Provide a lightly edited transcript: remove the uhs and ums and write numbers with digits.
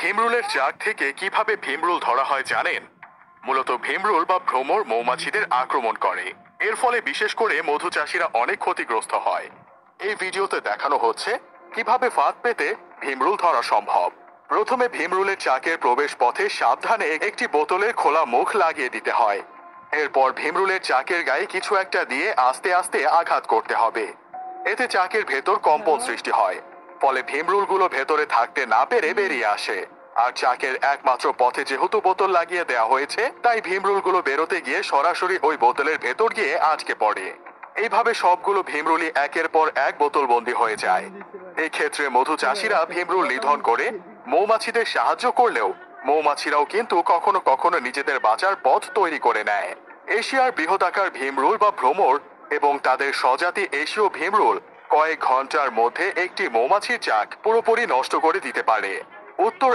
ভীমরুলের চাক থেকে কিভাবে ভীমরুল ধরা হয় জানেন? মূলত ভীমরুল বা ভ্রমর মৌমাছিদের আক্রমণ করে। এর ফলে বিশেষ করে মধু চাষিরা অনেক ক্ষতিগ্রস্ত হয়। এই ভিডিওতে দেখানো হচ্ছে কিভাবে ফাঁদ পেতে ভীমরুল ধরা সম্ভব। প্রথমে ভীমরুলের চাকের প্রবেশ পথে সাবধানে একটি বোতলের খোলা মুখ লাগিয়ে দিতে হয়। এরপর ভীমরুলের চাকের গায়ে কিছু একটা দিয়ে আস্তে আস্তে আঘাত করতে হবে। এতে চাকের ভেতর কম্পন সৃষ্টি হয়, ফলে ভীমরুলগুলো ভেতরে থাকতে না পেরে বেরিয়ে আসে। আর চাকের একমাত্র পথে যেহেতু বোতল লাগিয়ে দেওয়া হয়েছে, তাই ভীমরুলগুলো বেরোতে গিয়ে সরাসরি ওই বোতলের ভেতর গিয়ে আটকে পড়ে। এইভাবে সবগুলো ভীমরুলই একের পর এক বোতলবন্দি হয়ে যায়। এই ক্ষেত্রে মধু চাষিরা ভীমরুল নিধন করে মৌমাছিদের সাহায্য করলেও মৌমাছিরাও কিন্তু কখনো কখনো নিজেদের বাঁচার পথ তৈরি করে নেয়। এশিয়ার বৃহদাকার ভীমরুল বা ভ্রমর এবং তাদের স্বজাতি এশীয় ভীমরুল কয়েক ঘন্টার মধ্যে একটি মৌমাছির চাক পুরোপুরি নষ্ট করে দিতে পারে। উত্তর